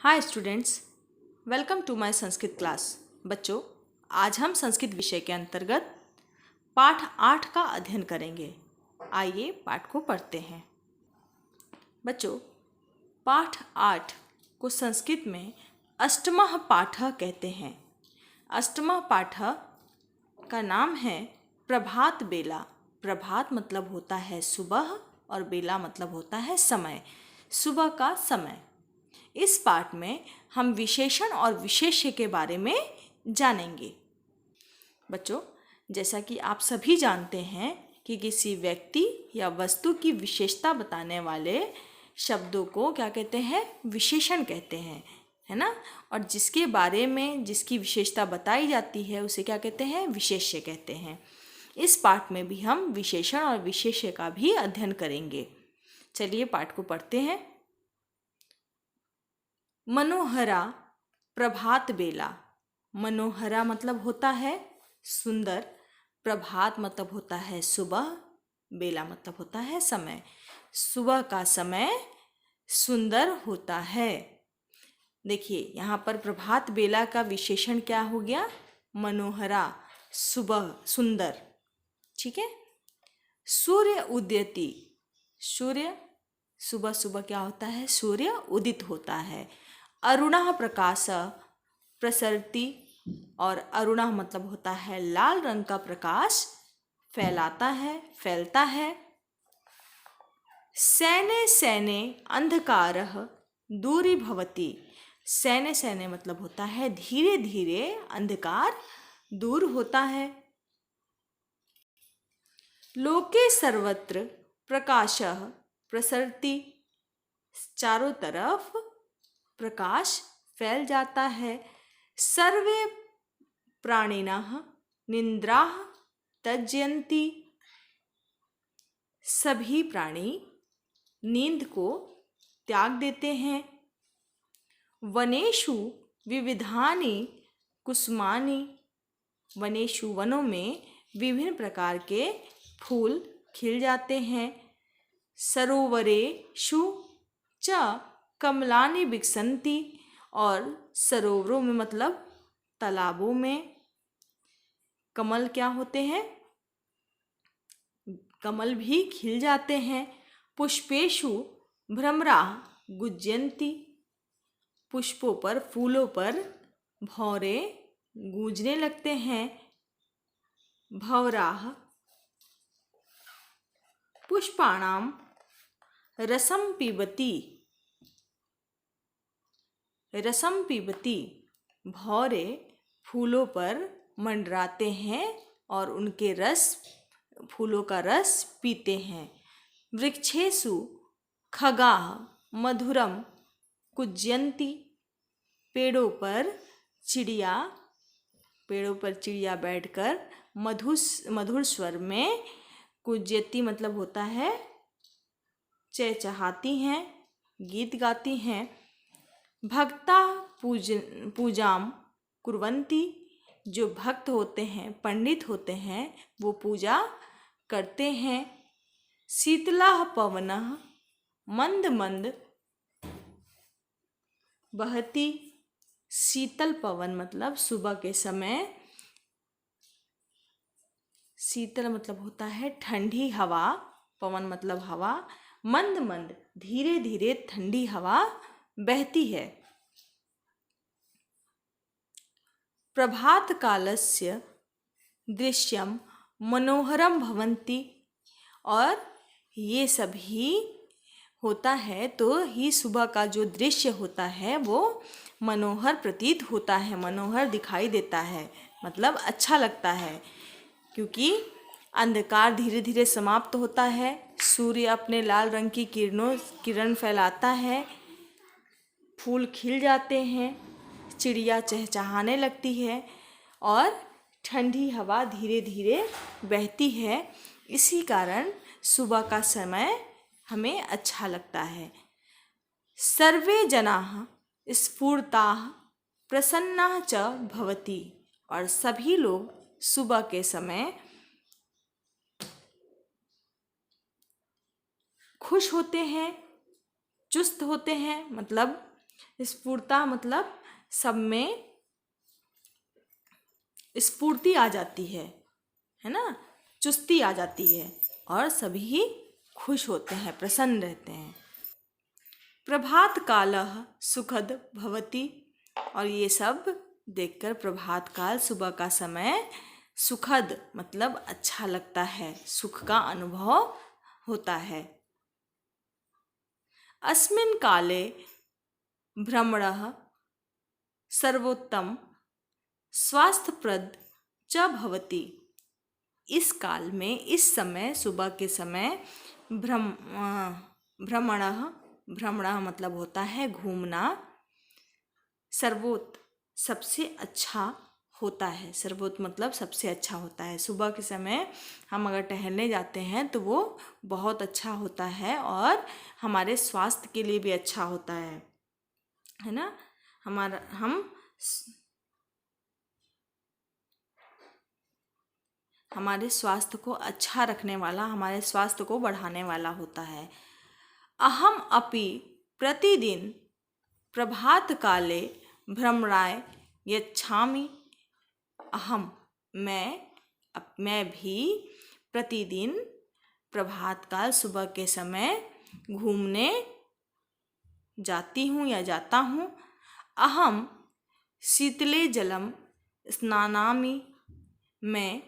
Hi students, welcome to my Sanskrit class. बच्चों, आज हम संस्कृत विषय के अंतर्गत पाठ 8 का अध्ययन करेंगे। आइए पाठ को पढ़ते हैं। बच्चों, पाठ 8 को संस्कृत में अष्टमः पाठः कहते हैं। अष्टमः पाठः का नाम है प्रभात बेला। प्रभात मतलब होता है सुबह और बेला मतलब होता है समय, सुबह का समय। इस पाठ में हम विशेषण और विशेष्य के बारे में जानेंगे। बच्चों, जैसा कि आप सभी जानते हैं कि किसी व्यक्ति या वस्तु की विशेषता बताने वाले शब्दों को क्या कहते हैं? विशेषण कहते हैं, है ना। और जिसके बारे में जिसकी विशेषता बताई जाती है उसे क्या कहते हैं? विशेष्य कहते हैं। इस पाठ में भी हम विशेषण और विशेष्य का भी अध्ययन करेंगे। चलिए पाठ को पढ़ते हैं। मनोहरा प्रभात बेला। मनोहरा मतलब होता है सुंदर, प्रभात मतलब होता है सुबह, बेला मतलब होता है समय। सुबह का समय सुंदर होता है। देखिए यहाँ पर प्रभात बेला का विशेषण क्या हो गया? मनोहरा, सुबह, सुंदर। ठीक है। सूर्य उदयति। सूर्य सुबह सुबह क्या होता है? सूर्य उदित होता है। अरुणः प्रकाश प्रसरति, और अरुणः मतलब होता है लाल रंग का प्रकाश फैलाता है, फैलता है। सैने सैने अंधकारः दूरीभवति। सैने सैने मतलब होता है धीरे धीरे अंधकार दूर होता है। लोके सर्वत्र प्रकाशः प्रसरति। चारों तरफ प्रकाश फैल जाता है। सर्वे प्राणिनः निद्राः त्यजन्ति। सभी प्राणी नींद को त्याग देते हैं। वनेषु विविधानि कुसुमानि। वनेषु वनों में विभिन्न प्रकार के फूल खिल जाते हैं। सरोवरेषु च कमलानि विकसन्ति। और सरोवरों में मतलब तालाबों में कमल क्या होते हैं? कमल भी खिल जाते हैं। पुष्पेषु भ्रमराः गुंजन्ति। पुष्पों पर, फूलों पर भौरे गूंजने लगते हैं। भौराः पुष्पाणां रसं पिबति। रसम पिबती। भौरे फूलों पर मंडराते हैं और उनके रस, फूलों का रस पीते हैं। वृक्षेषु खगाः मधुरम कुज्यन्ति। पेड़ों पर चिड़िया बैठकर मधुर स्वर में, कुज्यति मतलब होता है चहचहाती हैं, गीत गाती हैं। भक्ता पूजाम कुर्वन्ति। जो भक्त होते हैं, पंडित होते हैं, वो पूजा करते हैं। शीतलः पवनः मंद मंद बहती। शीतल पवन मतलब सुबह के समय, शीतल मतलब होता है ठंडी हवा, पवन मतलब हवा। मंद मंद धीरे धीरे ठंडी हवा बहती है। प्रभात कालस्य दृश्यम मनोहरम भवन्ति। और ये सभी होता है तो ही सुबह का जो दृश्य होता है वो मनोहर प्रतीत होता है, मनोहर दिखाई देता है, मतलब अच्छा लगता है। क्योंकि अंधकार धीरे धीरे समाप्त होता है, सूर्य अपने लाल रंग की किरण फैलाता है, फूल खिल जाते हैं, चिड़िया चहचहाने लगती है और ठंडी हवा धीरे धीरे बहती है। इसी कारण सुबह का समय हमें अच्छा लगता है। सर्वे जनाः स्फूर्ताः प्रसन्नाः च भवति। और सभी लोग सुबह के समय खुश होते हैं, चुस्त होते हैं, मतलब स्फूर्ता मतलब सब में स्फूर्ति आ जाती है ना, चुस्ती आ जाती है और सभी खुश होते हैं, प्रसन्न रहते हैं। प्रभात कालः सुखद भवति, और ये सब देखकर प्रभात काल, सुबह का समय सुखद मतलब अच्छा लगता है, सुख का अनुभव होता है। अस्मिन् काले भ्रमणः सर्वोत्तम स्वास्थ्यप्रद च भवति। इस काल में, इस समय, सुबह के समय भ्रमणः, भ्रमणः मतलब होता है घूमना, सर्वोत्त सबसे अच्छा होता है, सर्वोत्त मतलब सबसे अच्छा होता है। सुबह के समय हम अगर टहलने जाते हैं तो वो बहुत अच्छा होता है और हमारे स्वास्थ्य के लिए भी अच्छा होता है ना। हमारे स्वास्थ्य को अच्छा रखने वाला, हमारे स्वास्थ्य को बढ़ाने वाला होता है। अहम अपि प्रतिदिन प्रभात काले भ्रमणाय यच्छामि। अहम मैं भी प्रतिदिन प्रभात काल, सुबह के समय घूमने जाती हूँ या जाता हूँ। अहम शीतले जलम स्नानामि। मैं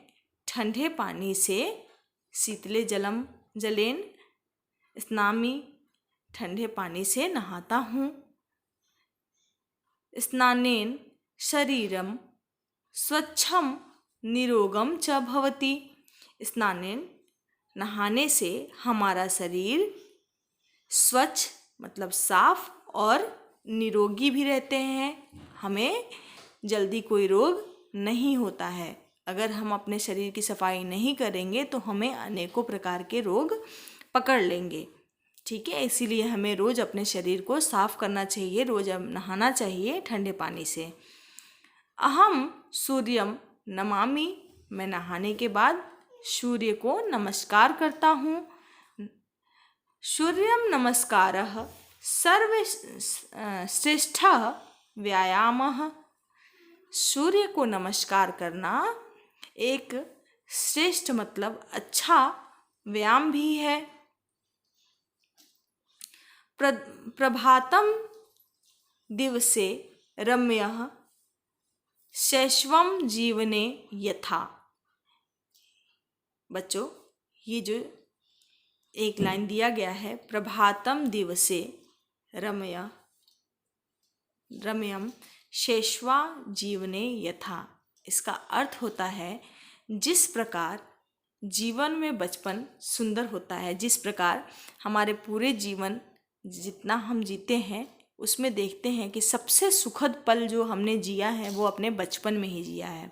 ठंडे पानी से, शीतले जलेन स्नामि, ठंडे पानी से नहाता हूँ। स्नानेन शरीरम स्वच्छम निरोगम च भवति। स्नानेन नहाने से हमारा शरीर स्वच्छ मतलब साफ और निरोगी भी रहते हैं, हमें जल्दी कोई रोग नहीं होता है। अगर हम अपने शरीर की सफाई नहीं करेंगे तो हमें अनेकों प्रकार के रोग पकड़ लेंगे, ठीक है। इसीलिए हमें रोज़ अपने शरीर को साफ करना चाहिए, रोज़ नहाना चाहिए ठंडे पानी से। अहम सूर्यम नमामि। मैं नहाने के बाद सूर्य को नमस्कार करता हूँ। सूर्यम नमस्कारः सर्वश्रेष्ठः व्यायामः। सूर्य को नमस्कार करना एक श्रेष्ठ मतलब अच्छा व्यायाम भी है। प्रभातम दिवसे रम्यः शैशवम जीवने यथा। बच्चों, ये जो एक लाइन दिया गया है, प्रभातम दिवसे रम्यम शैशवा जीवने यथा, इसका अर्थ होता है जिस प्रकार जीवन में बचपन सुंदर होता है, जिस प्रकार हमारे पूरे जीवन जितना हम जीते हैं उसमें देखते हैं कि सबसे सुखद पल जो हमने जिया है वो अपने बचपन में ही जिया है।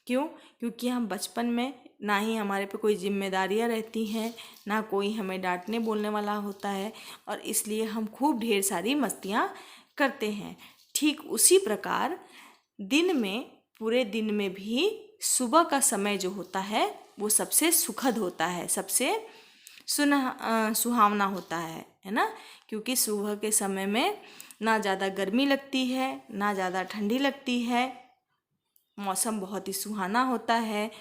क्यों? क्योंकि हम बचपन में ना ही हमारे पे कोई जिम्मेदारियां रहती हैं, ना कोई हमें डांटने बोलने वाला होता है, और इसलिए हम खूब ढेर सारी मस्तियां करते हैं। ठीक उसी प्रकार दिन में, पूरे दिन में भी सुबह का समय जो होता है वो सबसे सुखद होता है, सबसे सुहावना होता है ना। क्योंकि सुबह के समय में ना ज़्यादा गर्मी लगती है, ना ज़्यादा ठंडी लगती है, मौसम बहुत ही सुहाना होता है,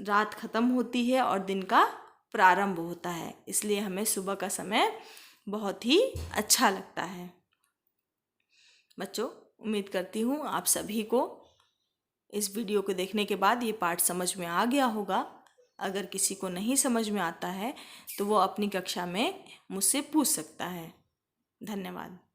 रात ख़त्म होती है और दिन का प्रारंभ होता है। इसलिए हमें सुबह का समय बहुत ही अच्छा लगता है। बच्चों, उम्मीद करती हूँ आप सभी को इस वीडियो को देखने के बाद ये पाठ समझ में आ गया होगा। अगर किसी को नहीं समझ में आता है तो वो अपनी कक्षा में मुझसे पूछ सकता है। धन्यवाद।